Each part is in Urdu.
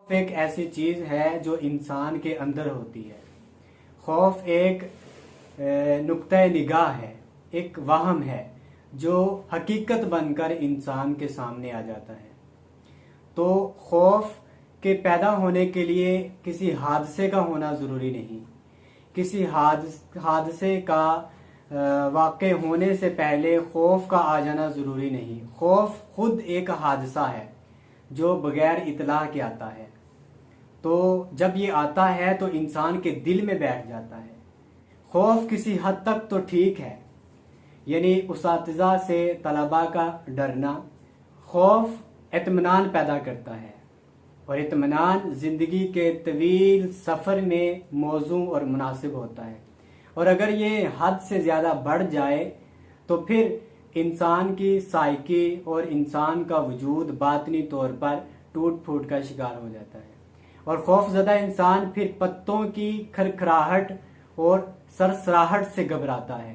ایک ایسی چیز ہے جو انسان کے اندر ہوتی ہے۔ خوف ایک نقطہ نگاہ ہے، ایک وہم ہے جو حقیقت بن کر انسان کے سامنے آ جاتا ہے۔ تو خوف کے پیدا ہونے کے لیے کسی حادثے کا ہونا ضروری نہیں، کسی حادثے کا واقع ہونے سے پہلے خوف کا آ جانا ضروری نہیں۔ خوف خود ایک حادثہ ہے جو بغیر اطلاع کے آتا ہے، تو جب یہ آتا ہے تو انسان کے دل میں بیٹھ جاتا ہے۔ خوف کسی حد تک تو ٹھیک ہے، یعنی اساتذہ سے طلباء کا ڈرنا۔ خوف اطمینان پیدا کرتا ہے، اور اطمینان زندگی کے طویل سفر میں موزوں اور مناسب ہوتا ہے، اور اگر یہ حد سے زیادہ بڑھ جائے تو پھر انسان کی سائیکی اور انسان کا وجود باطنی طور پر ٹوٹ پھوٹ کا شکار ہو جاتا ہے، اور خوف زدہ انسان پھر پتوں کی کھرکھراہٹ اور سرسراہٹ سے گھبراتا ہے۔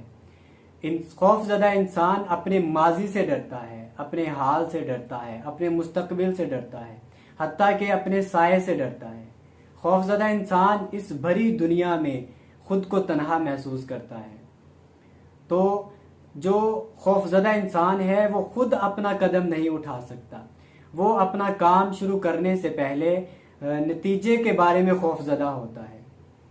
خوف زدہ انسان اپنے ماضی سے ڈرتا ہے، اپنے حال سے ڈرتا ہے، اپنے مستقبل سے ڈرتا ہے، حتیٰ کہ اپنے سائے سے ڈرتا ہے۔ خوف زدہ انسان اس بھری دنیا میں خود کو تنہا محسوس کرتا ہے۔ تو جو خوف زدہ انسان ہے وہ خود اپنا قدم نہیں اٹھا سکتا، وہ اپنا کام شروع کرنے سے پہلے نتیجے کے بارے میں خوف زدہ ہوتا ہے،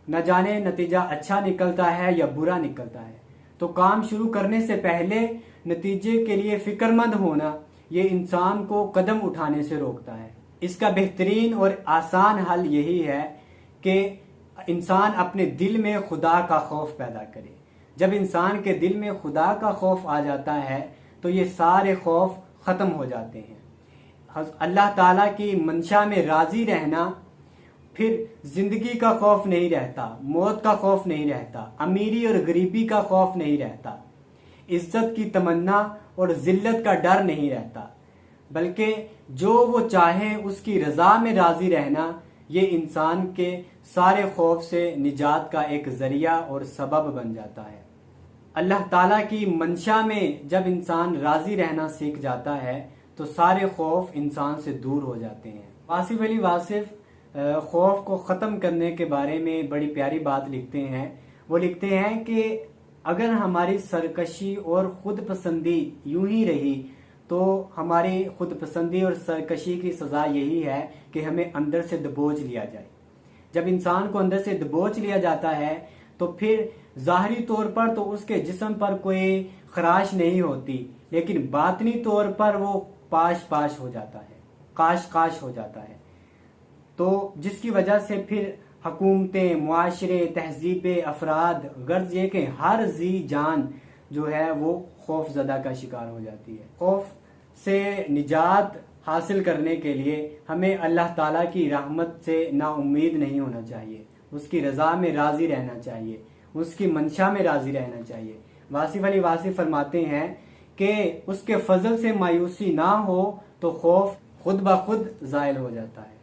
نہ جانے نتیجہ اچھا نکلتا ہے یا برا نکلتا ہے۔ تو کام شروع کرنے سے پہلے نتیجے کے لیے فکر مند ہونا یہ انسان کو قدم اٹھانے سے روکتا ہے۔ اس کا بہترین اور آسان حل یہی ہے کہ انسان اپنے دل میں خدا کا خوف پیدا کرے۔ جب انسان کے دل میں خدا کا خوف آ جاتا ہے تو یہ سارے خوف ختم ہو جاتے ہیں۔ اللہ تعالیٰ کی منشا میں راضی رہنا، پھر زندگی کا خوف نہیں رہتا، موت کا خوف نہیں رہتا، امیری اور غریبی کا خوف نہیں رہتا، عزت کی تمنا اور ذلت کا ڈر نہیں رہتا، بلکہ جو وہ چاہے اس کی رضا میں راضی رہنا یہ انسان کے سارے خوف سے نجات کا ایک ذریعہ اور سبب بن جاتا ہے۔ اللہ تعالیٰ کی منشا میں جب انسان راضی رہنا سیکھ جاتا ہے تو سارے خوف انسان سے دور ہو جاتے ہیں۔ واصف علی واصف خوف کو ختم کرنے کے بارے میں بڑی پیاری بات لکھتے ہیں۔ وہ لکھتے ہیں کہ اگر ہماری سرکشی اور خود پسندی یوں ہی رہی تو ہماری خود پسندی اور سرکشی کی سزا یہی ہے کہ ہمیں اندر سے دبوچ لیا جائے۔ جب انسان کو اندر سے دبوچ لیا جاتا ہے تو پھر ظاہری طور پر تو اس کے جسم پر کوئی خراش نہیں ہوتی، لیکن باطنی طور پر وہ پاش ہو جاتا ہے، قاش ہو جاتا ہے، تو جس کی وجہ سے پھر حکومتیں، معاشرے، تہذیبیں، افراد، غرض یہ کہ ہر ذی جان جو ہے وہ خوف زدہ کا شکار ہو جاتی ہے۔ خوف سے نجات حاصل کرنے کے لیے ہمیں اللہ تعالیٰ کی رحمت سے نا امید نہیں ہونا چاہیے، اس کی رضا میں راضی رہنا چاہیے، اس کی منشا میں راضی رہنا چاہیے۔ واصف علی واصف فرماتے ہیں کہ اس کے فضل سے مایوسی نہ ہو تو خوف خود بخود زائل ہو جاتا ہے۔